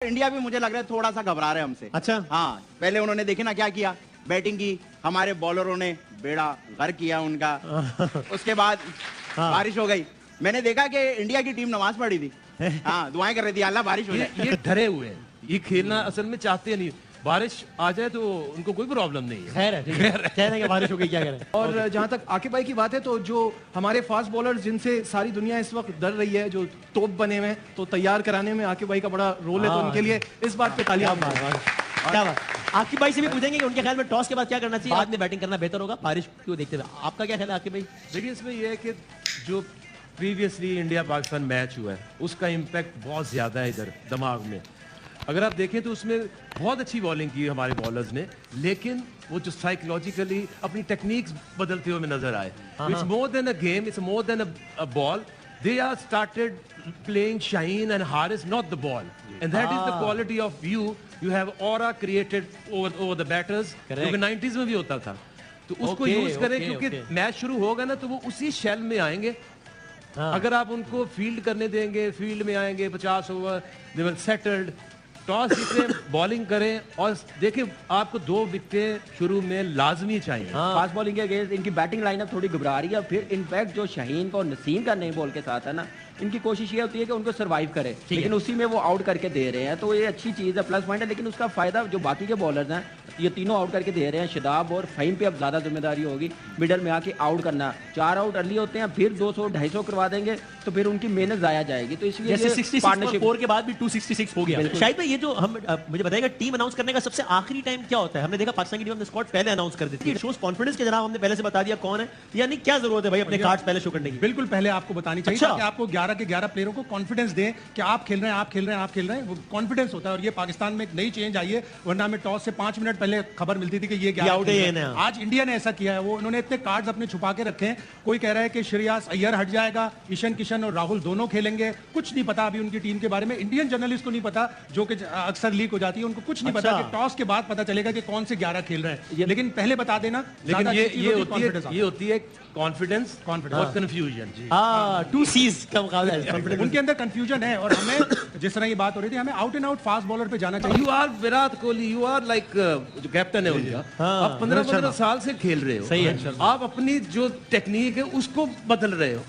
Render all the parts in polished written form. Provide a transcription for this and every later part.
India भी मुझे लग रहा है थोड़ा सा घबरा रहे हमसे। अच्छा। हाँ, पहले उन्होंने देखे ना क्या किया, बैटिंग की, हमारे बॉलरों ने बेड़ा गर्क किया उनका। उसके बाद बारिश हो गई। मैंने देखा कि इंडिया की टीम नमाज पढ़ी थी। हाँ, दुआएं कर रही थी अल्लाह बारिश हो जाए। ये डरे हुए हैं, ये खेलना असल में चाहते नहीं। बारिश आ जाए तो उनको कोई प्रॉब्लम नहीं है। खैर है, ठीक है। कह रहे हैं कि बारिश हो गई, क्या करें। और जहां तक आकिब भाई की बात है, तो जो हमारे फास्ट बॉलर जिनसे सारी दुनिया इस वक्त डर रही है, जो तोप बने हुए हैं, तो तैयार कराने में आकिब भाई का बड़ा रोल है। तो उनके लिए इस बात पे तालियां। क्या बात। आकिब भाई से भी पूछेंगे कि उनके ख्याल में टॉस के बाद क्या करना चाहिए, बाद में बैटिंग करना बेहतर होगा बारिश को देखते हुए। आपका क्या ख्याल है आकिब भाई? देखिए, इसमें यह है कि जो प्रीवियसली इंडिया पाकिस्तान मैच हुआ है उसका इम्पैक्ट बहुत ज्यादा है इधर दिमाग में। अगर आप देखें तो उसमें बहुत अच्छी बॉलिंग की हमारे बॉलर्स ने, लेकिन वो जो साइकोलॉजिकली अपनी टेक्निक्स बदलते हुए नजर आए। It's more than a game, it's more than a ball. They are started playing Shaheen and Haris, not the ball, and that is the quality of you have aura created over the batters, जो कि 90s में भी होता था। तो उसको use करें, क्योंकि मैच शुरू होगा ना तो वो उसी शेल में आएंगे। अगर आप उनको फील्ड करने देंगे, फील्ड में आएंगे 50 over, they will settled. Toss जीते, बॉलिंग करें, और देखिए आपको 2 विकेटें शुरू में लाजमी चाहिए। फास्ट बॉलिंग के अगेंस्ट इनकी बैटिंग लाइनअप थोड़ी घबरा रही है। फिर इनफैक्ट जो शाहीन का और नसीम का नई बॉल के साथ है ना, इनकी कोशिश ये होती है कि उनको सर्वाइव करे, लेकिन उसी में वो आउट करके दे रहे हैं। तो ये अच्छी चीज़ है, प्लस पॉइंट है। लेकिन उसका फायदा जो बाकी के बॉलर्स हैं, ये तीनों आउट करके दे रहे हैं। शादाब और फ़हीम पे अब ज़्यादा जिम्मेदारी होगी मिडल में आके आउट करना। 4 आउट अर्ली होते हैं, फिर 200-250 करवा देंगे तो फिर उनकी मेहनत ज़ाया जाएगी। तो इसलिए जैसे 66 के बाद भी 266 हो गया। शायद भाई, ये जो हम मुझे बताएगा टीम अनाउंस करने का सबसे आखिरी टाइम क्या होता है? हमने देखा पाकिस्तान की टीम अपने स्क्वाड पहले अनाउंस कर देती है। शोज कॉन्फिडेंस के जनाब, हमने पहले से बता दिया कौन है, यानी क्या जरूरत है भाई अपने कार्ड्स पहले शो करने की? बिल्कुल पहले आपको बतानी चाहिए कि आपको 11 के 11 प्लेयरों को कॉन्फिडेंस दें कि आप खेल रहे हैं, आप खेल रहे हैं, आप खेल रहे हैं। वो कॉन्फिडेंस होता है। और ये पाकिस्तान में एक नई चेंज आई है, वरना हमें टॉस से 5 मिनट पहले खबर मिलती थी कि ये आउट है। आज इंडिया ने ऐसा किया है। वो उन्होंने इतने कार्ड्स अपने छुपा के रखे हैं। कोई कह रहा है कि श्रेयस अय्यर हट जाएगा, ईशान किशन और राहुल दोनों खेलेंगे। कुछ नहीं पता अभी उनकी टीम के बारे में। इंडियन जर्नलिस्ट को नहीं पता, जो कि अक्सर लीक हो जाती है, उनको कुछ नहीं पता कि टॉस के बाद पता चलेगा कि कौन से 11 खेल रहे हैं। लेकिन पहले बता देना। लेकिन ये होती है कॉन्फिडेंस और कंफ्यूजन। टू सीज का मुकाबला है। उनके अंदर कंफ्यूजन है। और हमें जिस तरह ये बात हो रही थी, हमें out and out fast bowler पे जाना चाहिए। You are Virat Kohli, you are like जो कैप्टन है उनका, आप 15 साल से खेल रहे हो। सही है। आप अपनी जो टेक्निक है उसको बदल रहे हो,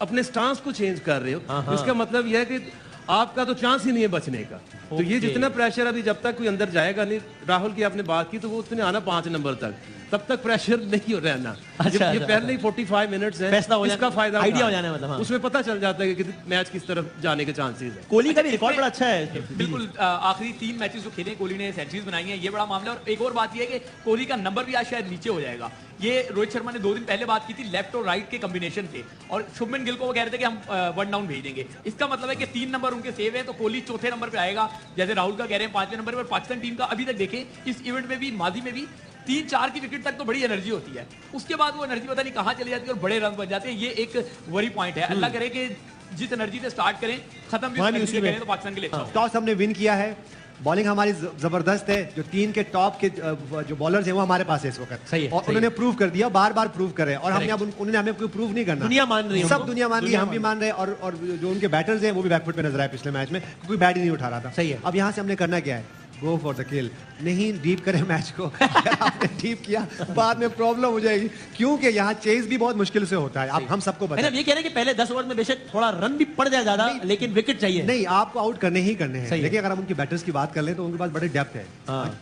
अपने स्टांस को चेंज कर रहे हो। इसका मतलब यह है कि आपका तो चांस ही नहीं है बचने का। तो ये जितना प्रेशर अभी जब तक कोई अंदर जाएगा नहीं, राहुल की आपने बात की, तो वो उसने आना 5 नंबर तक, तब तक प्रेशर नहीं हो रहना। ये पहले ही 45 मिनट्स है, इसका फायदा आइडिया हो जाने मतलब। उसमें पता चल जाता है कि मैच किस तरफ जाने के चांसेस है। कोहली का भी रिकॉर्ड बड़ा अच्छा है। बिल्कुल, आखिरी 3 मैचेस जो खेले कोहली ने सेंचुरीज बनाई है, ये बड़ा मामला है। और एक और बात ये है कि कोहली का नंबर भी आज शायद नीचे हो जाएगा। ये रोहित शर्मा ने 2 दिन पहले बात की थी, लेफ्ट और राइट के कॉम्बिनेशन थे, और शुभमन गिल को वो कह रहे थे कि हम 1 डाउन भेज देंगे। इसका मतलब है कि 3 नंबर उनके सेव है, तो कोहली 4थे नंबर पे आएगा, जैसे राहुल का कह रहे हैं 5वें नंबर पर। पाकिस्तान टीम का अभी तक देखें, इस इवेंट में भी, माजी में भी 3-4 की विकेट तक तो बड़ी एनर्जी होती है, उसके बाद वो एनर्जी पता नहीं कहां चली जाती है और बड़े रन बन जाते हैं। ये एक वरी पॉइंट है। अल्लाह करे कि जिस एनर्जी से स्टार्ट करें, खत्म भी उसी करें तो पाकिस्तान के लिए अच्छा। टॉस हमने विन किया है, बॉलिंग हमारी जबरदस्त है। जो 3 के टॉप के जो बॉलर्स हैं वो हमारे पास है इस वक्त। सही है, और उन्होंने प्रूव कर दिया, बार-बार प्रूव कर रहे हैं। और हमने अब उन्होंने हमें कोई प्रूव नहीं करना। दुनिया मान रही है, सब दुनिया मान रही है, हम भी मान रहे हैं। और जो उनके बैटर्स हैं वो भी बैकफुट पे नजर आए पिछले मैच में, कोई बैट ही नहीं उठा रहा था। सही है। अब यहाँ से हमने करना क्या है? गो फॉर द किल। नहीं डीप करें मैच को। आपने डीप किया बाद में प्रॉब्लम हो जाएगी, क्योंकि यहाँ चेज भी बहुत मुश्किल से होता है। आप हम सबको बताएं। ये कह रहे हैं कि पहले 10 ओवर में बेशक थोड़ा रन भी पड़ जाए ज्यादा, लेकिन विकेट चाहिए। नहीं, आपको आउट करने ही करने हैं। देखिए, अगर हम उनकी बैटर्स की बात कर लें तो उनके पास बड़े डेप्थ है।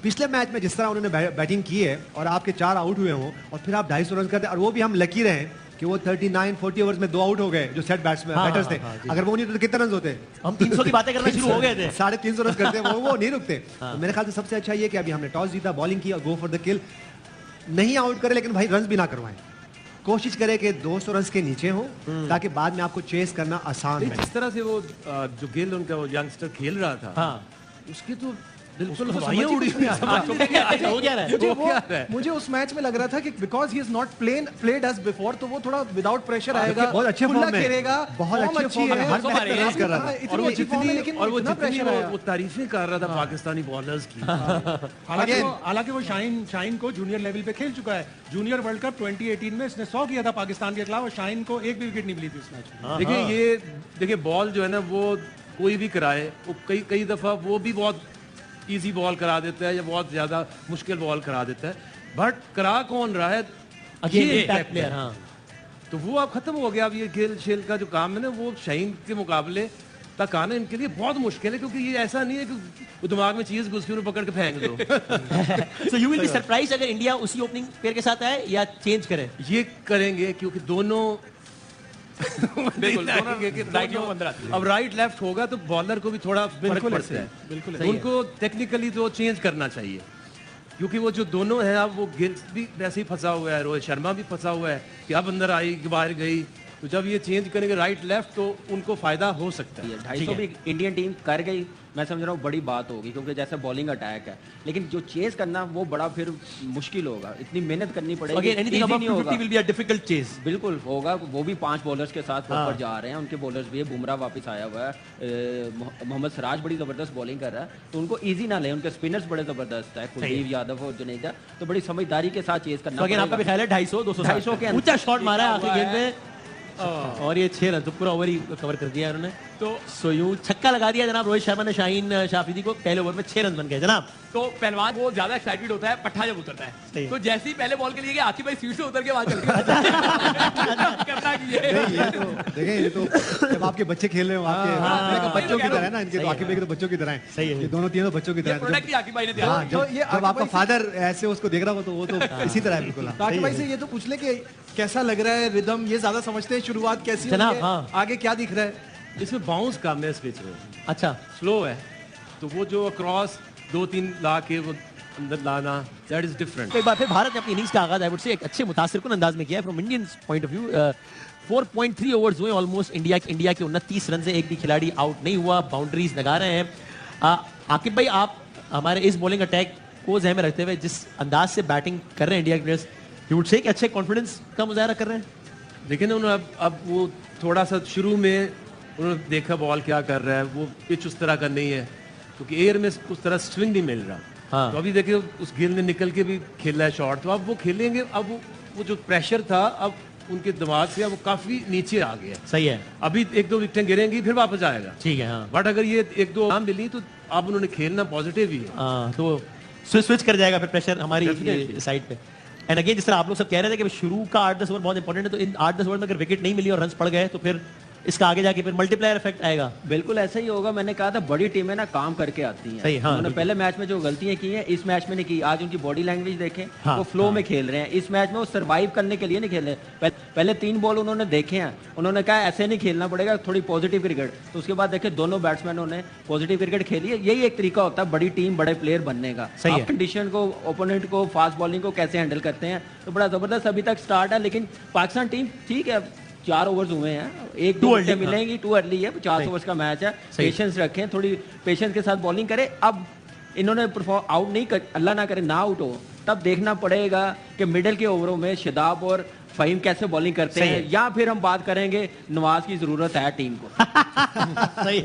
पिछले मैच में जिस तरह उन्होंने बैटिंग की है और आपके 4 आउट हुए हों और फिर आप 250 रन करते हैं, और वो भी हम लकी रहे कि वो 39-40 ओवर्स में 2 आउट हो गए जो सेट बैटर्स थे। अगर वो नहीं तो कितने रन होते? हम 300 की बातें करना शुरू हो गए थे। 350 रन करते वो नहीं रुकते। तो मेरे ख्याल से सबसे अच्छा ये कि अभी हमने टॉस जीता, बॉलिंग की और गो फॉर द किल। नहीं आउट करे, लेकिन भाई रन भी ना करवाएं। कोशिश करें कि 200 रन के नीचे हो, ताकि बाद में आपको चेस करना आसान है। जिस तरह से वो जो गिल उनका वो यंगस्टर खेल रहा था, उसकी तो बिल्कुल हवाइयां उड़ी हुई हैं। मुझे उस मैच में लग रहा था कि because he is not played as before, तो वो थोड़ा विदाउट प्रेशर आएगा, बहुत अच्छे फॉर्म में खेलेगा, बहुत अच्छी फॉर्म में, हर मैच में रेस कर रहा था। और वो जितनी वो तारीफें कर रहा था पाकिस्तानी बॉलर्स की। हालांकि वो शाहीन को जूनियर लेवल पे खेल चुका है। जूनियर वर्ल्ड कप 2018 में इसने 100 किया था पाकिस्तान के खिलाफ, और शाहीन को एक भी विकेट नहीं मिली थी इस मैच में। देखिए बॉल जो है ना, वो कोई भी कराए, वो कई दफ़ा वो भी बहुत इजी बॉल करा देता है या बहुत ज़्यादा मुश्किल बॉल करा देता है, बट करा कौन रहा है अगेन इम्पैक्ट प्लेयर। हाँ, तो वो अब खत्म हो गया। अब ये खेल शेल का जो काम है ना, वो शाहीन के मुकाबले तक आना इनके लिए बहुत मुश्किल है, क्योंकि ये ऐसा नहीं है कि वो दिमाग में चीज घुस के पकड़ के फेंक दो। So you will be surprise अगर इंडिया उसी ओपनिंग पेयर के साथ आए या चेंज करे? ये करेंगे क्योंकि दोनों अब राइट लेफ्ट होगा तो बॉलर को भी थोड़ा फर्क पड़ता है। बिल्कुल उनको टेक्निकली तो चेंज करना चाहिए, क्योंकि वो जो दोनों हैं, अब वो गिल भी वैसे ही फंसा हुआ है, रोहित शर्मा भी फंसा हुआ है कि अब अंदर आई कि बाहर गई। तो जब ये चेंज करेंगे राइट लेफ्ट तो उनको फायदा हो सकता है। 250 भी इंडियन टीम कर गई, मैं समझ रहा हूँ बड़ी बात होगी, क्योंकि जैसे बॉलिंग अटैक है, लेकिन जो चेज करना वो बड़ा फिर मुश्किल होगा, इतनी मेहनत करनी पड़ेगी। Again, anything above 250 will be a difficult chase. बिल्कुल होगा। वो भी 5 बॉलर्स के साथ ऊपर जा रहे हैं, उनके बॉलर्स भी है, बुमराह वापस आया हुआ है, मोहम्मद सिराज बड़ी जबरदस्त बॉलिंग कर रहा है, तो उनको इजी ना ले, उनके स्पिनर्स बड़े जबरदस्त है, कुलदीप यादव और जुनेजा, तो बड़ी समझदारी के साथ चेज करना पड़ेगा। आपका भी ख्याल है 250 200 के ऊंचा शॉट मारा है आखिरी गेंद में और ये 6 रन तो पूरा ओवर ही कवर कर दिया उन्होंने। तो सो यूं छक्का लगा दिया जनाब रोहित शर्मा ने शाहीन शाफिदी को, पहले ओवर में 6 रन बन गए जनाब। तो पहलवान वो ज्यादा एक्साइटेड होता है पट्टा जब उतरता है, तो जैसे ही पहले बॉल के लिए गया, आकिब भाई सीट से उतर के वहां चल देखिए ये तो जब आपके बच्चे खेल रहे हो, आपके बच्चों की तरह है ना, इनके तो आकिब भाई के तो बच्चों की तरह है। सही है, ये दोनों तीनों बच्चों की तरह प्रोडक्ट ही आकिब भाई ने दिया। है। जब आपका फादर ऐसे उसको देख रहा हो तो वो तो इसी तरह है बिल्कुल। आकिब भाई से ये तो पूछ ले कि कैसा लग रहा है रिदम, ये ज्यादा समझते हैं, शुरुआत कैसी जनाब, है, आगे क्या दिख रहा है? इसमें बाउंस कम है इस पिच में, अच्छा स्लो है, तो वो जो अक्रॉस 2-3 ला के वो अंदर लाना, दैट इज डिफरेंट। एक बार फिर भारत ने अपनी इनिंग्स का आगाज आई वुड से एक अच्छे मुतासिरकुन अंदाज में किया है from Indian point of view. 4.3 overs हुए ऑलमोस्ट, इंडिया के 29 रन से एक भी खिलाड़ी आउट नहीं हुआ, बाउंड्रीज लगा रहे हैं। आकिब भाई, आप हमारे इस बॉलिंग अटैक को ज़हन में रखते हुए जिस अंदाज से बैटिंग कर रहे हैं इंडिया के प्लेयर्स, यू वुड से कि अच्छे कॉन्फिडेंस का मुजाहरा कर रहे हैं? देखिए ना, उन्होंने अब वो थोड़ा सा शुरू में उन्होंने देखा बॉल क्या कर रहा है, वो पिच उस तरह का नहीं है, क्योंकि एयर में उस तरह स्विंग नहीं मिल रहा। हाँ। तो अभी देखिए उस गिल ने निकल के भी खेला है शॉट, तो अब वो खेलेंगे। अब वो जो प्रेशर था अब उनके दिमाग से अब वो काफी नीचे आ गया। सही है, अभी 1-2 विकेटें गिरेंगी फिर वापस आएगा। ठीक है। हाँ, बट अगर ये 1-2 आम मिली तो अब उन्होंने खेलना पॉजिटिव ही है। तो स्विच कर जाएगा फिर प्रेशर हमारी साइड पे। एंड अगेन जिस तरह आप लोग सब कह रहे थे कि शुरू का 8-10 ओवर बहुत इंपॉर्टेंट है, तो इन 8-10 ओवर में अगर विकेट नहीं मिली और रन्स पड़ गए तो फिर इसका आगे जाके फिर मल्टीप्लायर इफेक्ट आएगा। बिल्कुल ऐसा ही होगा। मैंने कहा था बड़ी टीमें ना काम करके आती हैं। सही, हाँ, उन्होंने पहले मैच में जो गलतियां की हैं इस मैच में नहीं की। आज उनकी बॉडी लैंग्वेज देखें, हाँ, वो फ्लो में खेल रहे हैं। इस मैच में वो सर्वाइव करने के लिए नहीं खेल रहे। पहले 3 बॉल उन्होंने देखे हैं, उन्होंने कहा ऐसे नहीं खेलना पड़ेगा, थोड़ी पॉजिटिव क्रिकेट। तो उसके बाद देखे दोनों बैट्समैनों ने पॉजिटिव क्रिकेट खेली है। यही एक तरीका होता है बड़ी टीम बड़े प्लेयर बनने का। आप कंडीशन को, ओपोनेंट को, फास्ट बॉलिंग को कैसे हैंडल करते हैं, तो बड़ा जबरदस्त अभी तक स्टार्ट है। लेकिन पाकिस्तान टीम ठीक है, 4 ओवर्स हुए हैं, 1-2 विकेट मिलेंगी, टू अर्ली है, 50 ओवर्स का मैच है। पेशेंस रखें, थोड़ी पेशेंस के साथ बॉलिंग करें। अब इन्होंने परफॉर्म आउट नहीं कर, अल्लाह ना करे ना आउट हो, तब देखना पड़ेगा कि मिडिल के ओवरों में शादाब और फहीम कैसे बॉलिंग करते हैं, या फिर हम बात करेंगे नवाज की जरूरत है टीम को। सही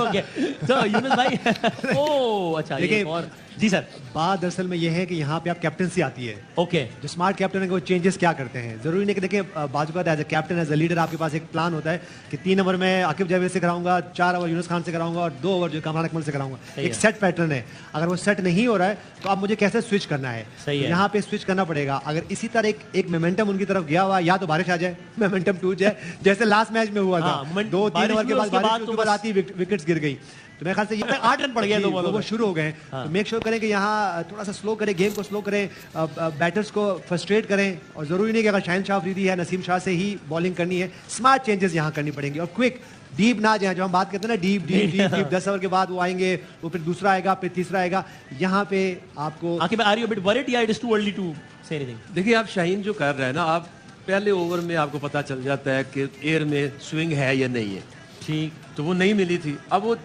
ओके, तो यूनुस भाई ओ अच्छा, देखिए और जी सर, बात दरअसल में यह है कि यहाँ पे आप कैप्टनसी आती है। ओके, जो स्मार्ट कैप्टन है वो चेंजेस क्या करते हैं, जरूरी नहीं कि देखिए बाजू का as a captain as a leader आपके पास एक प्लान होता है कि 3 ओवर में आकिब जावेद से कराऊंगा, 4 ओवर यूनुस खान से कराऊंगा और 2 ओवर जो कामरान अकमल से कराऊंगा। एक सेट पैटर्न है। अगर वो सेट नहीं हो रहा है तो अब मुझे कैसे स्विच करना है, यहाँ पे स्विच करना पड़ेगा। अगर इसी तरह एक मोमेंटम उनकी तरफ गया हुआ, या तो बारिश आ जाए, मोमेंटम टूट जाए, जैसे लास्ट मैच में हुआ था। 2-3 ओवर के बाद बारिश आती विकेट्स गिर गई, तो मेरे ख्याल से ये 8 रन पड़ गए, वो शुरू हो गए। तो मेक श्योर करें कि यहाँ थोड़ा सा स्लो करें, गेम को स्लो करें, बैटर्स को फ्रस्ट्रेट करें। और जरूरी नहीं कि अगर शाहीन शाह अफरीदी है, नसीम शाह से ही बॉलिंग करनी है, स्मार्ट चेंजेस यहाँ करनी पड़ेंगी। और क्विक, डीप ना जाए, जो हम बात करते हैं ना डीप 10 ओवर के बाद वो आएंगे, वो फिर दूसरा आएगा, फिर तीसरा आएगा। यहाँ पे आपको देखिए आप शाहीन जो कर रहे हैं ना, आप पहले ओवर में आपको पता चल जाता है कि एयर में स्विंग है या नहीं है। ठीक, तो वो नहीं मिली थी, अब वो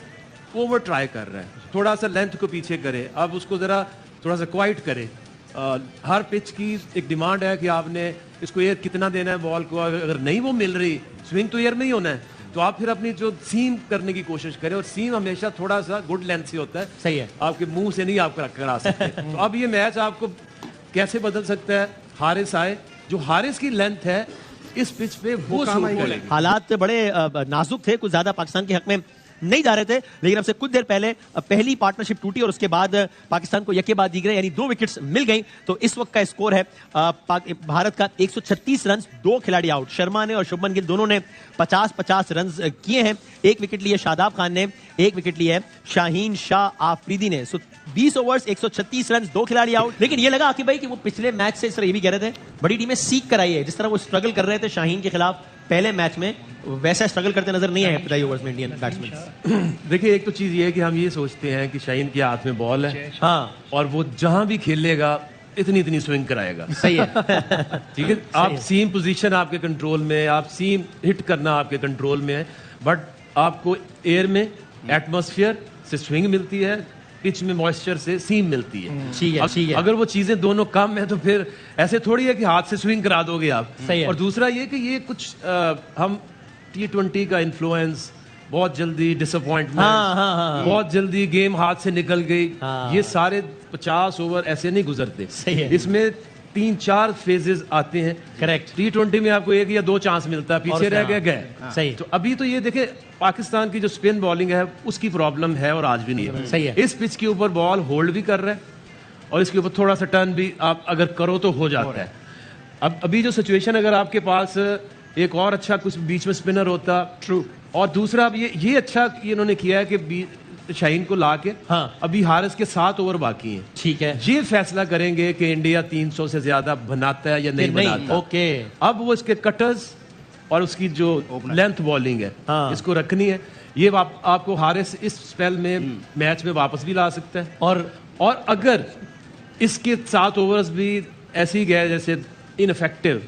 ओवर ट्राई कर रहा है, थोड़ा सा लेंथ को पीछे करे, अब उसको जरा थोड़ा सा क्वाइट करे। हर पिच की एक डिमांड है कि आपने इसको एयर कितना देना है बॉल को। अगर नहीं वो मिल रही, स्विंग तो एयर में ही होना है, तो आप फिर अपनी जो सीम करने की कोशिश करें। और सीम हमेशा थोड़ा सा गुड लेंथ से होता है। सही है, आपके मुंह से नहीं आप करा सकते। तो अब ये मैच आपको कैसे बदल सकता है, हारिस आए, जो हारिस की लेंथ है इस पिच पे वो हालात बड़े नाजुक थे, कुछ ज्यादा पाकिस्तान के हक में नहीं जा रहे थे, लेकिन अब से कुछ देर पहले पहली पार्टनरशिप टूटी और उसके बाद पाकिस्तान को यकेबाद दी गई, यानी 2 विकेट्स मिल गई। तो इस वक्त का स्कोर है भारत का 136 रन, 2 खिलाड़ी आउट, शर्मा ने और शुभमन गिल दोनों ने 50-50 रन किए हैं। 1 विकेट लिए शादाब खान ने, 1 विकेट लिए शाहीन शाह आफरीदी ने। सो 20 ओवर्स 136 रन, 2 खिलाड़ी आउट। लेकिन ये लगा आकिब भाई कि वो पिछले मैच से, इस तरह ये भी कह रहे थे, बड़ी टीमें सीख कर आई है, जिस तरह वो स्ट्रगल कर रहे थे शाहीन के खिलाफ पहले मैच में, वैसा स्ट्रगल करते नजर नहीं आए इब्तदाई ओवर्स में इंडियन बैट्समैन। देखिए, एक तो चीज ये है कि हम ये सोचते हैं कि शाहीन के हाथ में बॉल है, हाँ, और वो जहां भी खेलेगा इतनी स्विंग कराएगा। सही है। ठीक है, आप सीम पोजीशन आपके कंट्रोल में, आप सीम हिट करना आपके कंट्रोल में है, बट आपको एयर में एटमॉस्फेयर से स्विंग मिलती है, पिच में मॉइस्चर से सीम मिलती है। ठीक है। अगर वो चीजें दोनों कम है तो फिर ऐसे थोड़ी है कि हाथ से स्विंग करा दोगे आप। सही है। और दूसरा ये कि ये कुछ हम T20 का इन्फ्लुएंस, बहुत जल्दी डिसअपॉइंटमेंट, बहुत जल्दी गेम हाथ से निकल गई, ये सारे 50 ओवर ऐसे नहीं गुजरते। सही है। इसमें 3-4 फेजेस आते हैं। करेक्ट। T20 में आपको 1 या 2 चांस मिलता है, पीछे रह गए। सही। तो अभी तो ये देखे, पाकिस्तान की जो स्पिन बॉलिंग है उसकी प्रॉब्लम है और आज भी नहीं है। सही है। इस पिच के ऊपर बॉल होल्ड भी कर रहा है और इसके ऊपर थोड़ा सा टर्न भी आप अगर करो तो हो जाता है। अब अभी जो सिचुएशन, अगर आपके पास एक और अच्छा कुछ बीच में स्पिनर होता, ट्रू, और दूसरा अब ये अच्छा इन्होंने किया है कि शाहीन को ला के, हाँ, अभी हारिस के 7 ओवर बाकी हैं। ठीक है, ये फैसला करेंगे कि इंडिया 300 से ज्यादा बनाता है या नहीं बनाता। ओके। अब वो इसके कटर्स और उसकी जो लेंथ बॉलिंग है, हाँ, इसको रखनी है। ये आपको हारिस इस स्पेल में मैच में वापस भी ला सकता है, और अगर इसके 7 ओवर्स भी ऐसे ही गए जैसे इनफेक्टिव,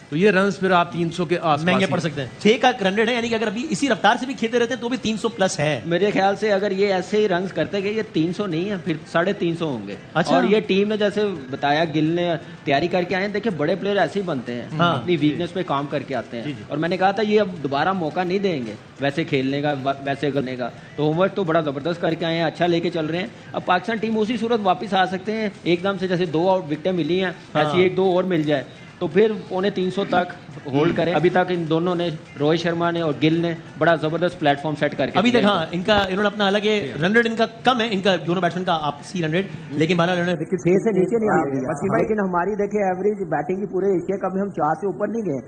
तो ये रन्स फिर आप 300 के आसपास महंगे पड़ सकते हैं। 6 का रन रेट है, यानी कि अगर अभी इसी रफ्तार से भी खेलते रहते हैं तो भी 300 प्लस है मेरे ख्याल से। अगर ये ऐसे ही रन्स करते गए, ये 300 नहीं है, फिर 350 होंगे। अच्छा। और ये टीम ने, जैसे बताया, गिल ने तैयारी करके आए हैं। देखिए, बड़े प्लेयर ऐसे ही बनते हैं, हाँ, अपनी वीकनेस पे काम करके आते हैं। और मैंने कहा था ये अब दोबारा मौका नहीं देंगे वैसे खेलने का, वैसे करने का। तो होमवर्क तो बड़ा जबरदस्त करके आए हैं, अच्छा लेके चल रहे हैं। अब पाकिस्तान टीम उसी सूरत वापस आ सकते हैं एकदम से, जैसे 2 आउट विकेटें मिली हैं, ऐसी 1-2 और मिल जाए तो फिर 350 तक होल्ड करें। अभी तक इन दोनों ने, रोहित शर्मा ने और गिल ने, बड़ा जबरदस्त प्लेटफॉर्म सेट करके अभी तक, हाँ, इन्होंने अपना अलग रन रेट इनका कम है, इनका दोनों बैट्समैन का आपसी रन रेट, लेकिन 6 से नीचे नहीं आ गया। लेकिन हमारी देखिए एवरेज बैटिंग की पूरे एशिया कप में हम 4 से ऊपर नहीं गए।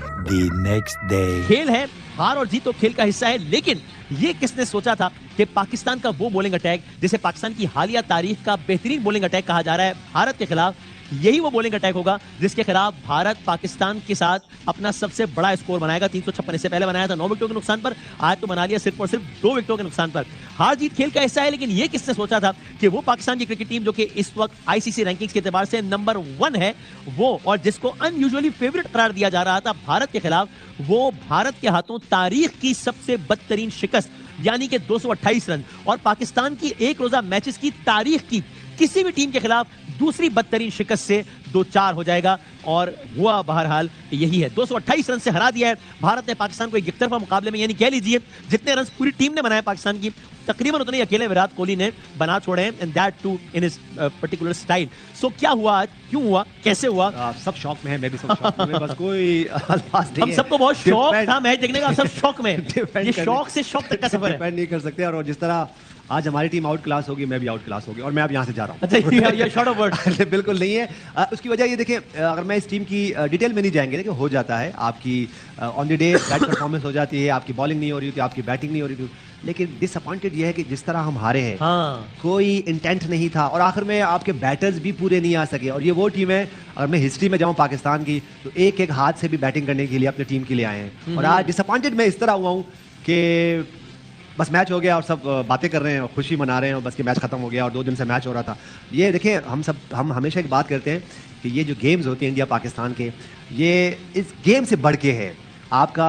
नेक्स्ट डे खेल है, हार और जीत तो खेल का हिस्सा है, लेकिन ये किसने सोचा था कि पाकिस्तान का वो बॉलिंग अटैक, जिसे पाकिस्तान की हालिया तारीख का बेहतरीन बॉलिंग अटैक कहा जा रहा है भारत के खिलाफ, यही वो बॉलिंग अटैक होगा जिसके खिलाफ भारत पाकिस्तान के साथ अपना सबसे बड़ा स्कोर बनाएगा। 356 इससे पहले बनाया था 9 विकेटों के नुकसान पर, आज तो बना लिया सिर्फ और सिर्फ 2 विकेटों के नुकसान पर। हार जीत खेल का हिस्सा है, लेकिन ये किसने सोचा था कि वो पाकिस्तान की क्रिकेट टीम, जो कि इस वक्त आईसीसी रैंकिंग्स के एतबार से नंबर 1 है, वो, और जिसको अनयूजुअली फेवरेट करार दिया जा रहा था भारत के खिलाफ, वो भारत के हाथों तारीख की सबसे बदतरीन शिकस्त यानी कि 228 रन, और पाकिस्तान की एक रोजा मैचेस की तारीख की किसी भी टीम के खिलाफ दूसरी बदतरीन शिकस्त से 2-4 हो जाएगा। और हुआ बहरहाल यही है, 228 रन से हरा दिया है भारत ने पाकिस्तान को एक तरफा मुकाबले में, यानी कह लीजिए जितने रन पूरी टीम ने बनाए पाकिस्तान की, तकरीबन उतने अकेले विराट कोहली ने बना छोड़े हैं, and that too in his particular style. So क्या हुआ आज, क्यों हुआ, कैसे हुआ? सब शॉक में है, मैं भी सब शॉक में, बस कोई अल्फाज नहीं है। हम सबको बहुत शौक था मैच देखने का, सब शॉक में। ये शौक से शौक तक का सफर है, डिपेंड नहीं कर सकते। और जिस तरह आज हमारी टीम आउट क्लास होगी, मैं भी आउट क्लास होगी, और मैं अब यहाँ से जा रहा हूँ। अच्छा, ये शॉर्ट ऑफ वर्ड बिल्कुल नहीं है। उसकी वजह ये देखिए, अगर मैं इस टीम की डिटेल में नहीं जाएंगे, देखिए हो जाता है, आपकी on the day bat performance हो जाती है, आपकी बॉलिंग नहीं हो रही थी, आपकी बैटिंग नहीं हो रही थी, लेकिन डिसअपॉइंटेड ये है कि जिस तरह हम हारे हैं, हाँ, कोई इंटेंट नहीं था, और आखिर में आपके बैटर्स भी पूरे नहीं आ सके। और ये वो टीम है, अगर मैं हिस्ट्री में जाऊँ पाकिस्तान की, तो एक हाथ से भी बैटिंग करने के लिए अपनी टीम के लिए आए हैं। और आज डिसअपॉइंटेड मैं इस तरह हुआ हूँ कि बस मैच हो गया और सब बातें कर रहे हैं, खुशी मना रहे हैं, और बस कि मैच खत्म हो गया और 2 दिन से मैच हो रहा था। ये देखिए, हम हमेशा एक बात करते हैं कि ये जो गेम्स होते हैं इंडिया पाकिस्तान के, ये इस गेम से बढ़ के है आपका,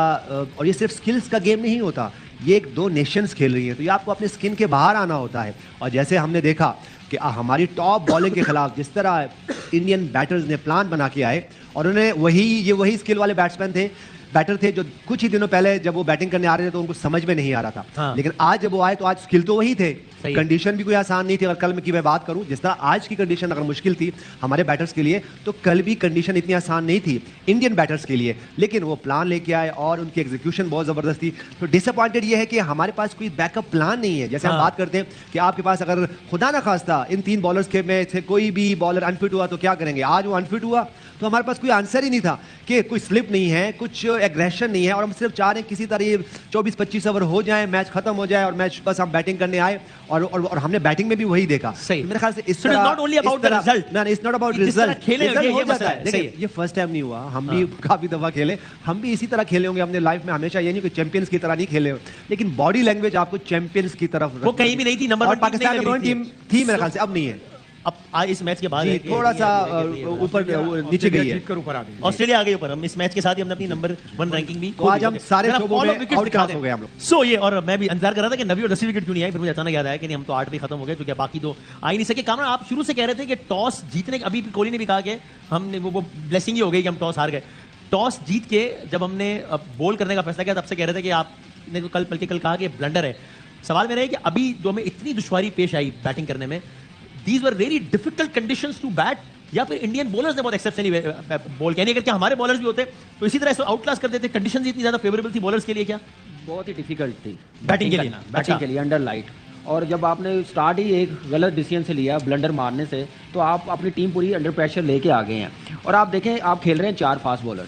और ये सिर्फ स्किल्स का गेम नहीं होता, ये 2 नेशंस खेल रही हैं, तो ये आपको अपने स्किन के बाहर आना होता है। और जैसे हमने देखा कि हमारी टॉप बॉलिंग के खिलाफ जिस तरह इंडियन बैटर्स ने प्लान बना के आए, और उन्हें वही स्किल वाले बैट्समैन थे बैटर थे जो कुछ ही दिनों पहले जब वो बैटिंग करने आ रहे थे तो उनको समझ में नहीं आ रहा था, लेकिन आज जब वो आए तो आज स्किल तो वही थे, कंडीशन भी कोई आसान नहीं थी। अगर कल की मैं बात करूं, जिस तरह आज की कंडीशन अगर मुश्किल थी हमारे बैटर्स के लिए, तो कल भी कंडीशन इतनी आसान नहीं थी इंडियन बैटर्स के लिए, लेकिन वो प्लान लेके आए और उनकी एग्जीक्यूशन बहुत जबरदस्त थी। तो डिसअपॉइंटेड ये है कि हमारे पास कोई बैकअप प्लान नहीं है। जैसे हम बात करते हैं कि आपके पास अगर खुदा ना खास्ता इन 3 बॉलर्स के में से कोई भी बॉलर अनफिट हुआ तो क्या करेंगे। आज वो अनफिट हुआ तो हमारे पास कोई आंसर ही नहीं था कि कोई स्लिप नहीं है, कुछ एग्रेशन नहीं है, और हम सिर्फ चाह रहे हैं किसी तरह ये 24-25 ओवर हो जाए, मैच खत्म हो जाए और मैच बस हम बैटिंग करने आए, और हमने बैटिंग में भी वही देखा। सही। मेरे ख्याल से इस तरह not only about the result, ना इट्स नॉट अबाउट रिजल्ट, खेले ये मसला है। देखिए ये फर्स्ट टाइम नहीं हुआ, हम भी काफी दफा खेले, हम भी इसी तरह खेले होंगे अपने लाइफ में, हमेशा ये नहीं कि चैंपियंस की तरह नहीं खेले, लेकिन बॉडी लैंग्वेज आपको चैंपियंस की तरफ वो कहीं भी नहीं थी। नंबर 1 पाकिस्तान टीम थी मेरे ख्याल से, अब नहीं है। अब इस मैच के बाद थोड़ा सा ऊपर नीचे गई है, ऊपर आ गई, ऑस्ट्रेलिया आ गई ऊपर। हम इस मैच के साथ ही हमने अपनी नंबर 1 रैंकिंग भी तो आज हम सारे शोबों में आउटक्लास हो गए हम लोग। सो ये, और मैं भी इंतजार कर रहा था कि नबी और 10वीं विकेट क्यों नहीं आई, फिर मुझे अचानक याद आया कि नहीं, हम तो 8 भी खत्म हो गए क्योंकि बाकी तो आ ही नहीं सके। कामरान, आप शुरू से कह रहे थे कि टॉस जीतने, अभी कोहली ने भी कहा कि हमने वो ब्लेसिंग ही हो गई कि हम टॉस हार गए। टॉस जीत के जब हमने बॉल करने का फैसला किया तब से कह रहे थे कि आपने तो कल कहा कि ब्लंडर है। सवाल मेरा है कि अभी जो हमें इतनी दुश्वारी पेश आई बैटिंग करने में, These were very difficult conditions to bat, या फिर इंडियन बॉलर्स ने बहुत एक्सेप्शनली बॉल किया, नहीं करके हमारे बॉलर्स भी होते तो इसी तरह से आउटक्लास कर देते। कंडीशंस इतनी ज्यादा फेवरेबल थी बॉलर्स के लिए, क्या बहुत ही डिफिकल्ट थी बैटिंग के लिए? बैटिंग के लिए अंडर लाइट, और जब आपने स्टार्ट ही एक गलत डिसीजन से लिया ब्लंडर मारने से, तो आप अपनी टीम पूरी अंडर प्रेशर लेके आ गए हैं। और आप देखें, आप खेल रहे हैं 4 फास्ट बॉलर,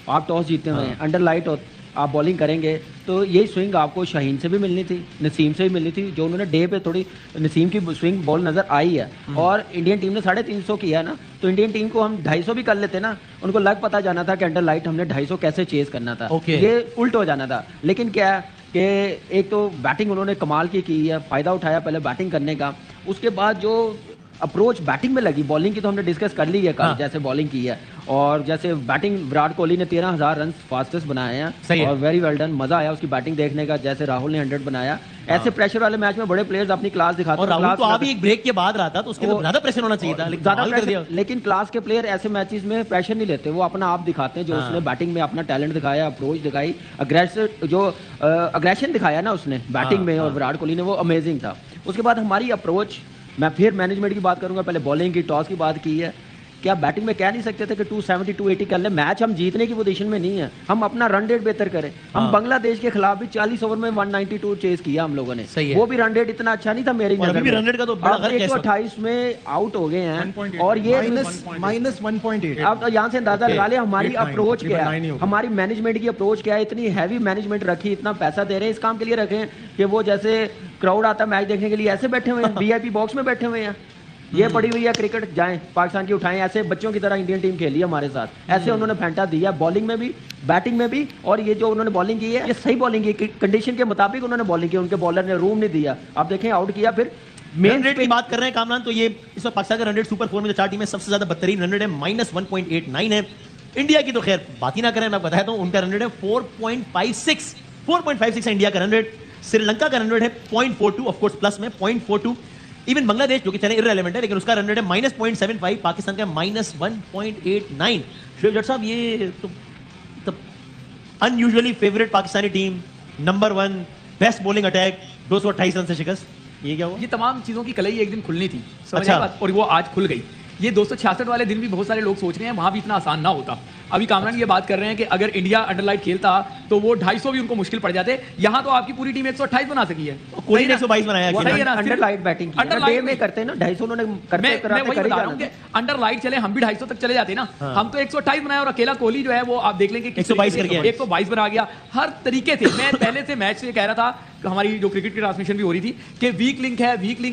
आप टॉस जीते हुए हैं, अंडर लाइट आप बॉलिंग करेंगे, तो यही स्विंग आपको शाहीन से भी मिलनी थी, नसीम से भी मिलनी थी, जो उन्होंने डे पे थोड़ी नसीम की स्विंग बॉल नज़र आई है। और इंडियन टीम ने 350 किया है ना, तो इंडियन टीम को हम 250 भी कर लेते ना, उनको लग पता जाना था कि अंडर लाइट हमने 250 कैसे चेज करना था, ये उल्ट हो जाना था। लेकिन क्या है कि एक तो बैटिंग उन्होंने कमाल की है, फ़ायदा उठाया पहले बैटिंग करने का, उसके बाद जो अप्रोच बैटिंग में लगी, बॉलिंग की तो हमने डिस्कस कर ली है कल, जैसे बॉलिंग की है, और जैसे बैटिंग विराट कोहली ने 13,000 रन फास्टेस्ट बनाए हैं, और वेरी वेल डन, मजा आया उसकी बैटिंग देखने का। जैसे राहुल ने 100 बनाया, ऐसे प्रेशर वाले मैच में बड़े प्लेयर्स अपनी क्लास दिखाते हैं। और राहुल तो अभी एक ब्रेक के बाद रहा था, तो उसके ज्यादा प्रेशर होना चाहिए था, लेकिन क्लास के प्लेयर ऐसे मैचेस में प्रेशर नहीं लेते, वो अपना आप दिखाते हैं। जो उसने बैटिंग में अपना टैलेंट दिखाया, अप्रोच दिखाई, अग्रेशन दिखाया ना उसने बैटिंग में, और विराट कोहली ने, वो अमेजिंग था। उसके बाद हमारी अप्रोच, मैं फिर मैनेजमेंट की बात करूंगा, पहले बॉलिंग की, टॉस की बात की है, क्या बैटिंग में कह नहीं सकते थे कि 270 280 कर ले, मैच हम जीतने की पोजीशन में नहीं है, हम अपना रन रेट बेहतर करें। हम बांग्लादेश के खिलाफ भी 40 ओवर में 192 चेज किया हम लोगों ने, वो भी रन रेट इतना अच्छा नहीं था मेरी नजर में। रन रेट का तो बड़ा 128 में आउट हो गए हैं, और ये -1.8। आप यहाँ से अंदाजा लगा ले हमारी अप्रोच क्या है, हमारी मैनेजमेंट की अप्रोच क्या है। इतनी हैवी मैनेजमेंट रखी, इतना पैसा दे रहे हैं इस काम के लिए रखे हैं कि वो जैसे क्राउड आता है मैच देखने के लिए, ऐसे बैठे हुए हैं, VIP बॉक्स में बैठे हुए हैं। ये पड़ी हुई है क्रिकेट, जाएं पाकिस्तान की उठाएं, ऐसे बच्चों की तरह इंडियन टीम खेली हमारे साथ, ऐसे उन्होंने फेंटा दिया बॉलिंग में भी, बैटिंग में भी। और ये जो उन्होंने बॉलिंग की है, ये सही बॉलिंग की, कंडीशन के मुताबिक उन्होंने बॉलिंग की, उनके बॉलर ने रूम नहीं दिया। आप देखें, आउट किया। फिर मेन रेट की बात कर रहे हैं कामरान, तो ये इस वक्त पाकिस्तान का रन रेट सुपर 4 में जो 4 टीमें सबसे ज्यादा बदतरीन रन रेट है, -1.89 है। इंडिया की तो खैर बात ही ना करें, मैं बताया हूं, उनका रन रेट है 4.56 है इंडिया का रन रेट। श्रीलंका का रन रेट है 0.42, ऑफ कोर्स प्लस में 0.42। इवन बांग्लादेश, जो कि चले इररिलेवेंट है, लेकिन उसका रन रेट है -0.75, पाकिस्तान का -1.89। शुएब जट साहब, ये तो unusually favourite Pakistani team, number 1 best bowling attack, 228 run से शिकस्त, ये क्या हुआ? ये तमाम चीजों की कलई एक दिन खुलनी थी, अच्छा, और वो आज खुल गई। ये 266 वाले दिन भी बहुत सारे लोग सोच रहे हैं वहां भी इतना आसान ना होता। अभी कामरान ये बात कर रहे हैं कि अगर इंडिया अंडरलाइट खेलता तो वो 250 भी उनको मुश्किल पड़ जाते। यहाँ तो आपकी पूरी टीम 128 बना सकी है, कोई 122 बनाया है। अंडरलाइट बैटिंग अंडरलाइट में करते हैं ना, 250 उन्होंने अंडरलाइट चले, हम भी 250 तक चले जाते ना। हम तो 128 बनाया, और अकेला कोहली जो है वो आप देख लेंगे 122 बना गया। हर तरीके से मैं पहले से मैच से कह रहा था, हमारी जो क्रिकेट की ट्रांसमिशन भी हो रही थी, कि वीक लिंक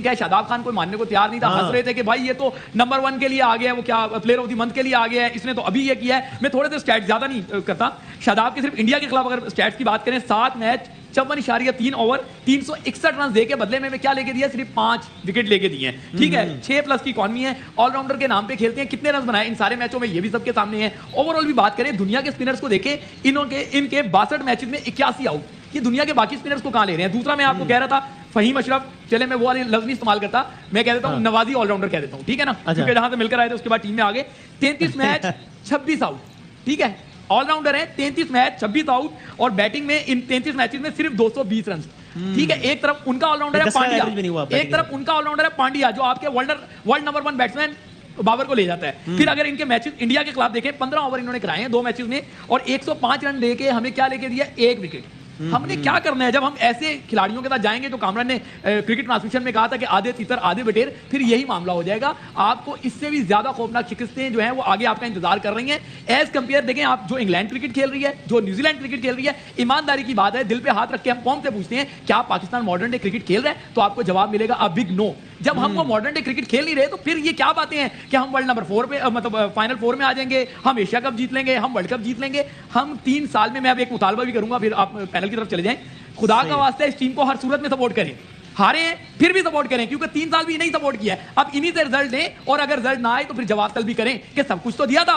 है। शादाब खान को मानने को तैयार नहीं था, हंस रहे थे कि भाई ये तो नंबर 1 के लिए आ गया है, वो क्या प्लेयर ऑफ द मंथ के लिए आ गया है, इसने तो अभी ये किया है। मैं थोड़े से स्टैट्स ज्यादा नहीं करता। शादाब के सिर्फ इंडिया के खिलाफ अगर स्टैट्स की बात करें, 7 मैच 54.3 ओवर 361 रन दे के बदले में क्या लेके दिया? सिर्फ 5 विकेट लेके दिए हैं। ठीक है, 6+ की इकॉनमी है, ऑलराउंडर के नाम पे खेलते हैं। कितने रन बनाए इन सारे मैचों में, ये भी सबके सामने है। ओवरऑल भी बात करें, दुनिया के स्पिनर्स को देखें, इनके 62 मैचेस में 81 आउट, ये दुनिया के बाकी स्पिनर्स को कहां ले रहे हैं? दूसरा मैं आपको कह रहा था फहीम अशरफ, चले मैं वो वाले लफ्ज नहीं इस्तेमाल करता, मैं कह देता हूं नवाजी ऑलराउंडर कह देता हूं, ठीक है ना, क्योंकि जहां से मिलकर आए थे उसके बाद टीम में आ गए। 33 मैच 26 आउट, ठीक है, ऑलराउंडर है, 33 मैच 26 आउट, और बैटिंग में इन 33 मैचेस में सिर्फ 220 रन। ठीक है, एक तरफ उनका ऑलराउंडर है पांड्या, एक तरफ उनका ऑलराउंडर है पांड्या, जो आपके वर्ल्ड नंबर 1 बैट्समैन बाबर को ले जाता है। फिर अगर इनके मैचेस इंडिया के खिलाफ देखें, 15 ओवर इन्होंने कराए हैं 2 मैचेस में, और 105 रन लेके हमें क्या लेके दिया, 1 विकेट। हमने क्या करना है जब हम ऐसे खिलाड़ियों के साथ जाएंगे? तो कामरान ने क्रिकेट ट्रांसमिशन में कहा था कि आधे तीतर आधे बटेर, फिर यही मामला हो जाएगा। आपको इससे भी ज्यादा खौफनाक शिकस्तें जो हैं वो आगे आपका इंतजार कर रही हैं। एज कंपेयर देखें आप, जो इंग्लैंड क्रिकेट खेल रही है, जो न्यूजीलैंड क्रिकेट खेल रही है, ईमानदारी की बात है, दिल पे हाथ रख के हम कौन से पूछते हैं क्या पाकिस्तान मॉडर्न डे क्रिकेट खेल रहा है, तो आपको जवाब मिलेगा अ बिग नो। जब हम वो मॉडर्न डे क्रिकेट खेल नहीं रहे तो फिर ये क्या बातें हैं कि हम वर्ल्ड नंबर 4 पे मतलब फाइनल 4 में आ जाएंगे, हम एशिया कप जीत लेंगे, हम वर्ल्ड कप जीत लेंगे। हम 3 साल में, मैं अब एक मुतालबा भी करूंगा, फिर आप पैनल की तरफ चले जाएं, खुदा का वास्ता इस टीम को हर सूरत में सपोर्ट करें। हारे हैं फिर भी सपोर्ट करें, क्योंकि 3 साल भी नहीं सपोर्ट किया है। अब इन्हीं से रिजल्ट लें, और अगर रिजल्ट ना आए तो फिर जवाब तलब भी करें कि सब कुछ तो दिया था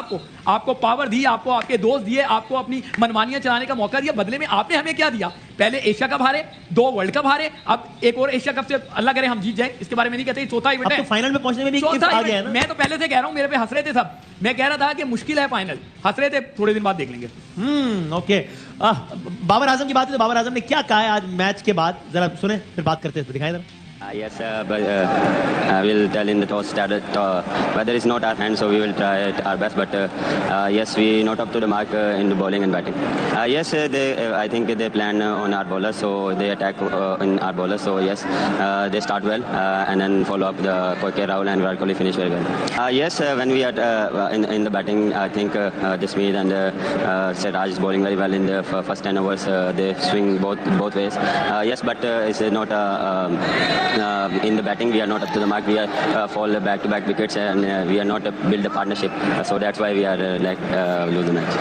आपको पावर दी, आपको आपके दोस्त दिए, आपको अपनी मनमानियां चलाने का मौका दिया, बदले में आपने हमें क्या दिया? पहले एशिया कप हारे, 2 वर्ल्ड कप हारे, अब एक और एशिया कप से अल्लाह करे हम जीत जाए, इसके बारे में नहीं कहते, चौथा इवेंट है। तो फाइनल में पहुंचने में भी आ गया है ना? मैं तो पहले से कह रहा हूं, मेरे पे हंस रहे थे सब, मैं कह रहा था कि मुश्किल है फाइनल, हंस रहे थे, थोड़े दिन बाद देख लेंगे। ओके, बाबर आजम की बात है तो बाबर आजम ने क्या कहा है आज मैच के बाद, जरा सुने फिर बात करते हैं, दिखाएं जरा। Yes, but I will tell in the toss that weather is not our hand, so we will try our best. But yes, we not up to the mark in the bowling and batting. Yes, I think they plan on our bowlers, so they attack in our bowlers. So yes, they start well and then follow up the KK Rahul and Virat Kohli finish very well. Yes, when we are in the batting, I think Jasmeet and Siraj is bowling very well in the first 10 overs. They swing both ways. Yes, but it's not in the batting we are not up to the mark. We are fall back-to-back wickets and we are not build a partnership. So that's why we are lose the match.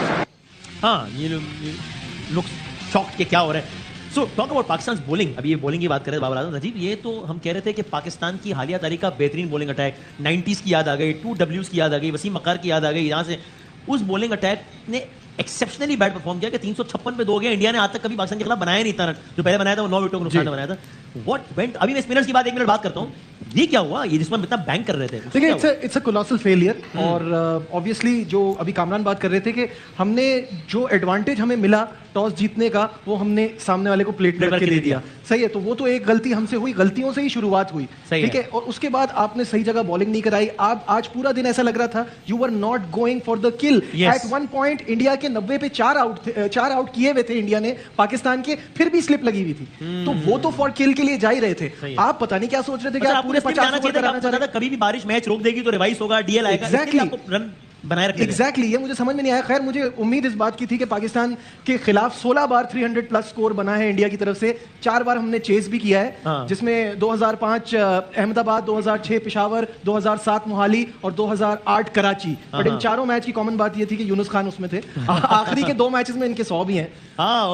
हाँ, ये लोग shocked के क्या हो रहा है। So talk about Pakistan bowling, अभी ये बॉलिंग की बात कर रहे थे बाबर आजम। राजीव, ये तो हम कह रहे थे कि पाकिस्तान की हालिया तारीख का बेहतरीन बॉलिंग अटैक, 90s की याद आ गई, 2Ws की याद आ गई, वसीम अख्तर की याद आ गई, यहाँ से उस बॉलिंग अटैक ने एक्सेप्शनली बैड परफॉर्म किया कि 356 पे 2 गया। इंडिया ने आज तक कभी पाकिस्तान के खिलाफ बनाया नहीं था, जो पहले बनाया था वो 9 विकेटों को नुकसान बनाया था। व्हाट वेंट, अभी मैं स्पिनर्स की बात 1 मिनट बात करता हूँ, ये क्या हुआ, ये जिसमें इतना बैंक कर रहे थे? देखिए, इट्स अ कोलोसल फेलियर। और ऑब्वियसली जो अभी कामरान बात कर रहे थे कि हमने जो एडवांटेज हमें मिला टॉस जीतने का, वो हमने सामने वाले को प्लेट में रख के दे दिया। सही है, तो वो तो एक गलती हमसे हुई, गलतियों से ही शुरुआत हुई, ठीक है। और उसके बाद आपने सही जगह बॉलिंग नहीं कराई। आप आज पूरा दिन ऐसा लग रहा था you were not going for the kill. At one point India के 90 पे 4 आउट किए हुए थे इंडिया ने पाकिस्तान के, फिर भी स्लिप लगी हुई थी। तो वो तो फॉर किल के लिए जा ही रहे थे। आप पता नहीं क्या सोच रहे थे कि आप पूरे 50 ओवर कराना चाह रहे थे। कभी भी बारिश मैच रोक देगी तो रिवाइज होगा, डीएल आएगा, आपको रन बनाए रखने। एग्जैक्टली, ये मुझे समझ में नहीं आया। खैर, मुझे उम्मीद इस बात की थी कि पाकिस्तान के खिलाफ 16 बार 300 प्लस स्कोर बना है इंडिया की तरफ से, 4 बार हमने चेस भी किया है, जिसमें 2005 अहमदाबाद, 2006 पेशावर, 2007 मोहाली और 2008 कराची। बट इन चारों मैच की कॉमन बात ये थी कि यूनुस खान उसमें थे। आखिरी के 2 मैचेस में इनके 100 भी हैं,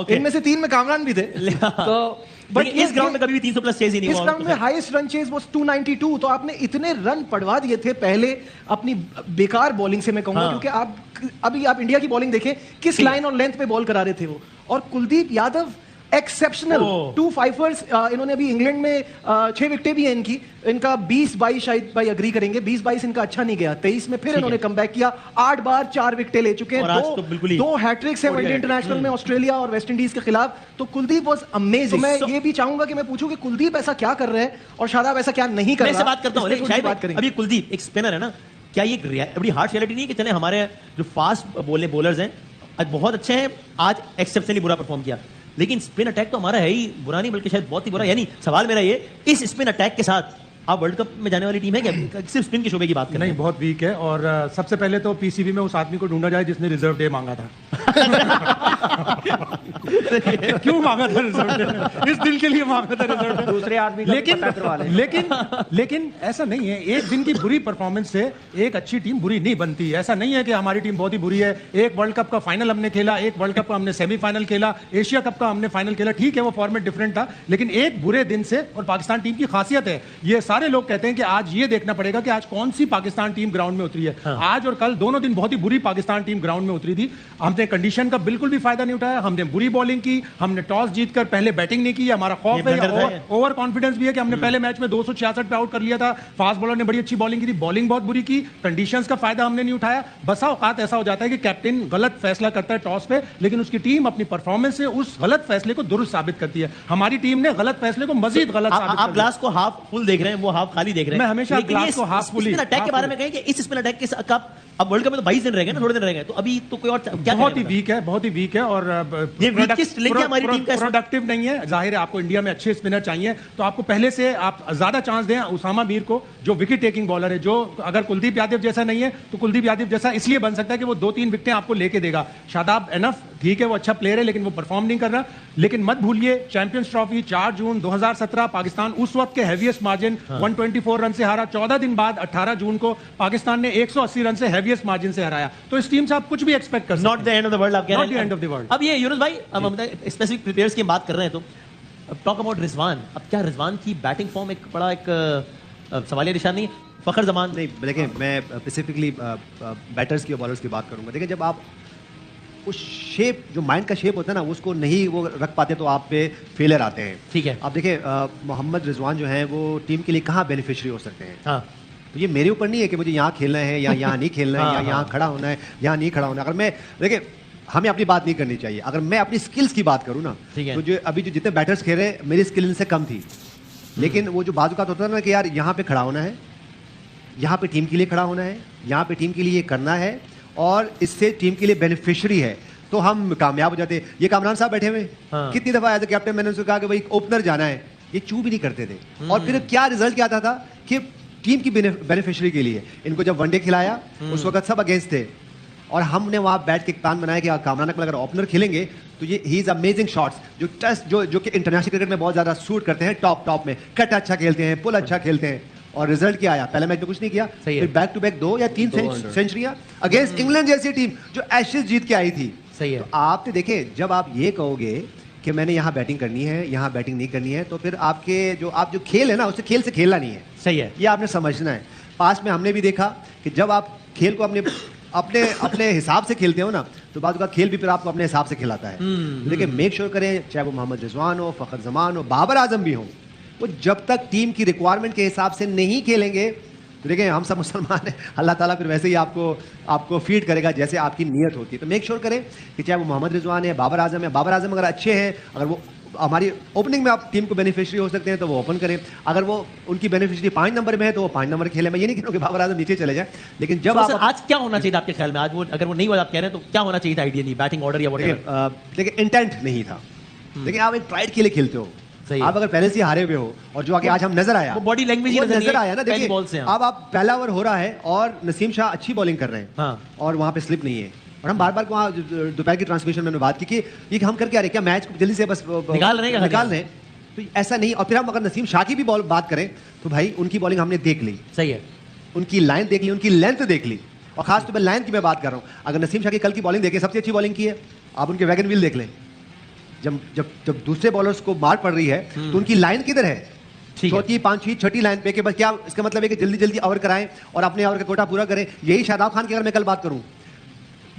इनमें से 3 में कामरान भी थे। तो बट इस ग्राउंड में कभी भी 300 प्लस चेज ही नहीं हुआ। इस ग्राउंड में हाईएस्ट रन चेज वाज 292। तो आपने इतने रन पड़वा दिए थे पहले अपनी बेकार बॉलिंग से, मैं कहूंगा, क्योंकि आप इंडिया की बॉलिंग देखें, किस लाइन और लेंथ पे बॉल करा रहे थे वो। और कुलदीप यादव एक्सेप्शनल 2 फाइफर्स, इन्होंने अभी इंग्लैंड में 6 विकेटें भी हैं इनकी। इनका 20-22 शायद भाई अग्री करेंगे, 20-22 इनका अच्छा नहीं गया। 23 में फिर इन्होंने कमबैक किया, 8 बार 4 विकेटें ले चुके हैं। 2 हैट्रिक्स हैं वनडे इंटरनेशनल में ऑस्ट्रेलिया और वेस्ट इंडीज के खिलाफ। तो कुलदीप वाज अमेजिंग। तो मैं ये भी चाहूंगा कि मैं पूछूं कि कुलदीप ऐसा क्या कर रहे हैं और शादाब ऐसा क्या नहीं कर रहा है। मैं बात करता हूं, अभी कुलदीप एक स्पिनर है ना, क्या ये बड़ी हार्श रियलिटी नहीं है कि चले हमारे जो फास्ट बॉलर्स हैं आज बहुत अच्छे हैं, आज एक्सेप्शनली बुरा परफॉर्म किया, लेकिन स्पिन अटैक तो हमारा है ही बुरा नहीं, बल्कि शायद बहुत ही बुरा। यानी सवाल मेरा ये, इस स्पिन अटैक के साथ आप वर्ल्ड कप में जाने वाली टीम है क्या? सिर्फ स्पिन के शोबे की बात करें। नहीं, बहुत वीक है। और सबसे पहले तो पीसीबी में उस आदमी को ढूंढा जाए जिसने रिजर्व डे मांगा था। क्यों मांगा था रिजर्व डे? इस दिन के लिए मांगा था रिजर्व डे। दूसरे आदमी लेकिन ऐसा नहीं है, एक दिन की बुरी परफॉर्मेंस से एक अच्छी टीम बुरी नहीं बनती। ऐसा नहीं है कि हमारी टीम बहुत ही बुरी है। एक वर्ल्ड कप का फाइनल हमने खेला, एक वर्ल्ड कप का हमने सेमीफाइनल खेला, एशिया कप का हमने फाइनल खेला। ठीक है, वो फॉर्मेट डिफरेंट था, लेकिन एक बुरे दिन से, और पाकिस्तान टीम की खासियत है, ये सारे लोग कहते हैं कि आज ये देखना पड़ेगा कि आज कौन सी पाकिस्तान टीम ग्राउंड में उतरी है। आज और कल दोनों दिन बहुत ही बुरी पाकिस्तान टीम ग्राउंड में उतरी थी। हमने कंडीशन का बिल्कुल भी फायदा नहीं उठाया। हमने बुरी बॉलिंग की, हमने टॉस जीतकर पहले बैटिंग नहीं की, हमारा खौफ है या ओवर कॉन्फिडेंस भी है कि हमने पहले मैच में 266 पे आउट कर लिया था। फास्ट बॉलर ने बड़ी अच्छी बॉलिंग की थी, बॉलिंग बहुत बुरी की, कंडीशंस का फायदा हमने नहीं उठाया। बसा औकात ऐसा हो जाता है कि कैप्टन गलत फैसला करता है टॉस पे, लेकिन उसकी टीम अपनी परफॉर्मेंस से उस गलत फैसले को दुरुस्त साबित करती है। हमारी टीम ने गलत फैसले को मजीद गलत साबित आप ग्लास को हाफ फुल देख रहे हैं, वो हाफ खाली देख रहे हैं। मैं हमेशा ग्लास को हाफ फुल अटैक के बारे में कहें कि इस स्पिन अटैक के साथ अब वर्ल्ड कप में तो 22 दिन रह गए ना, थोड़े दिन रह गए, तो अभी तो कोई और क्या बहुत ही वीक है, बहुत ही वीक है। और ये वीकेस्ट लिंक है हमारी टीम का, प्रोडक्टिव नहीं है। जाहिर है आपको इंडिया में अच्छे स्पिनर चाहिए, तो आपको पहले से आप ज्यादा चांस दें उसामा मीर को, जो विकेट टेकिंग बॉलर है, जो अगर कुलदीप यादव जैसा नहीं है तो कुलदीप यादव जैसा इसलिए बन सकता है कि वो 2-3 विकेटें आपको लेके देगा। शादाब एनफ ठीक है, वो अच्छा प्लेयर है, लेकिन वो परफॉर्म नहीं कर रहा। लेकिन मत भूलिए चैंपियंस ट्रॉफी 4 जून 2017 पाकिस्तान उस वक्त के हैवीएस्ट मार्जिन 124 रन से हारा। 14 दिन बाद 18 जून को पाकिस्तान ने 180 रन से हैवीएस्ट मार्जिन से हराया। तो इस टीम से आप कुछ भी एक्सपेक्ट कर सकते हैं। Not the end of the world, आप कह रहे हैं। Not the end of the world. अब ये यूनुस भाई, अब हम स्पेसिफिक प्लेयर्स की बात कर रहे हैं, तो टॉक अबाउट रिजवान। अब क्या रिजवान की बैटिंग फॉर्म एक बड़ा एक सवालिया निशान नहीं? फखर जमान नहीं, देखिए मैं स्पेसिफिकली बैटर्स की और बॉलर्स की बात करूंगा। देखिए जब आप उस शेप, जो माइंड का शेप होता है ना, उसको नहीं वो रख पाते तो आप पे फेलियर आते हैं। ठीक है। आप देखिए मोहम्मद रिजवान जो हैं वो टीम के लिए कहाँ बेनिफिशियरी हो सकते हैं। हाँ। तो ये मेरे ऊपर नहीं है कि मुझे यहाँ खेलना है या यहाँ नहीं खेलना है, या यहाँ खड़ा होना है, यहाँ नहीं खड़ा होना है। अगर मैं देखिए, हमें अपनी बात नहीं करनी चाहिए। अगर मैं अपनी स्किल्स की बात करूँ ना, तो जो अभी जो जितने बैटर्स खेल रहे हैं मेरी स्किल इनसे कम थी, लेकिन वो जो बाजू का होता है ना कि यार यहाँ पे खड़ा होना है, यहाँ पे टीम के लिए खड़ा होना है, यहाँ पे टीम के लिए ये करना है और इससे टीम के लिए बेनिफिशियरी है, तो हम कामयाब हो जाते हैं। ये कामरान साहब बैठे हुए कितनी दफा एज ए कैप्टन मैंने उनसे कहा कि भाई ओपनर जाना है, ये चू भी नहीं करते थे। और फिर क्या रिजल्ट क्या आता था कि टीम की बेनिफिशियरी के लिए इनको जब वनडे खिलाया उस वक्त सब अगेंस्ट थे, और हमने वहां बैठ के प्लान बनाया कि कामरान अकमल अगर ओपनर खेलेंगे तो ये ही इज अमेजिंग शॉट्स, जो टेस्ट जो कि इंटरनेशनल क्रिकेट में बहुत ज्यादा सूट करते हैं, टॉप में कट अच्छा खेलते हैं, पुल अच्छा खेलते हैं। और रिजल्ट क्या आया? पहले मैच में कुछ नहीं किया, फिर बैक टू बैक 2 या 3 सेंचुरियां अगेंस्ट इंग्लैंड जैसी टीम जो एशेज जीत के आई थी। सही है। तो आप देखें, जब आप ये कहोगे कि मैंने यहाँ बैटिंग करनी है, यहाँ बैटिंग नहीं करनी है, तो फिर आपके जो खेल है ना, उससे खेल से खेलना नहीं है। सही है, ये आपने समझना है। पास में हमने भी देखा कि जब आप खेल को अपने हिसाब से खेलते हो ना, तो बाद का खेल भी फिर आपको अपने हिसाब से खिलाता है। देखिए मेक श्योर करें, चाहे वो मोहम्मद रिजवान हो, फखर जमान हो, बाबर आजम भी हो, वो जब तक टीम की रिक्वायरमेंट के हिसाब से नहीं खेलेंगे, तो देखिए हम सब मुसलमान हैं, अल्लाह ताला फिर वैसे ही आपको फीड करेगा जैसे आपकी नीयत होती है। तो मेक श्योर करें कि चाहे वो मोहम्मद रिजवान है, बाबर आजम है, बाबर आजम अगर अच्छे हैं, अगर वो हमारी ओपनिंग में आप टीम को बेनिफिशियरी हो सकते हैं तो वो ओपन करें। अगर वो उनकी बेनिफिशियरी 5 नंबर में है तो वो 5 नंबर खेले। मैं ये नहीं कह रहा हूं कि बाबर आजम नीचे चले जाए, लेकिन जब आप आज क्या होना चाहिए था आपके ख्याल में? आज वो अगर वो नहीं हुआ आप कह रहे हैं, तो क्या होना चाहिए था आइडियली, बैटिंग ऑर्डर या व्हाटएवर? देखिए इंटेंट नहीं था, लेकिन आप एक प्राइड के लिए खेलते हो। आप अगर पहले से हारे हुए हो और जो आगे आज हम नजर आया, बॉडी लैंग्वेज नजर आया ना, देखिए अब आप पहला ओवर हो रहा है और नसीम शाह अच्छी बॉलिंग कर रहे हैं और वहां पे स्लिप नहीं है, और हम बार बार वहाँ दोपहर की ट्रांसमिशन में बात की कि ये हम कर क्या रहे, क्या मैच जल्दी से बस निकाल रहे हैं, तो ऐसा नहीं। और फिर हम अगर नसीम शाह की भी बात करें तो भाई उनकी बॉलिंग हमने देख ली, सही है, उनकी लाइन देख ली, उनकी लेंथ देख ली, और खास तौर पर लाइन की मैं बात कर रहा हूँ। अगर नसीम शाह की कल की बॉलिंग देखें, सबसे अच्छी बॉलिंग की है, आप उनके वैगन व्हील देख लें, जब दूसरे बॉलर्स को मार पड़ रही है तो उनकी लाइन किधर है? चौथी, पांचवी, छठी लाइन पे, कि बस क्या इसका मतलब है कि जल्दी जल्दी ओवर कराएं और अपने ओवर का कोटा पूरा करें। यही शादाब खान की अगर मैं कल बात करूं,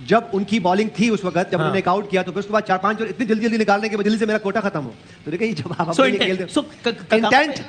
जब उनकी बॉलिंग थी उस वक्त, जब उन्होंने आउट किया, तो फिर उसके बाद 4-5 इतनी जल्दी जल्दी निकालने के बाद जल्दी से मेरा कोटा खत्म हो। तो देखिए जब आप खेलते हो, इंटेंट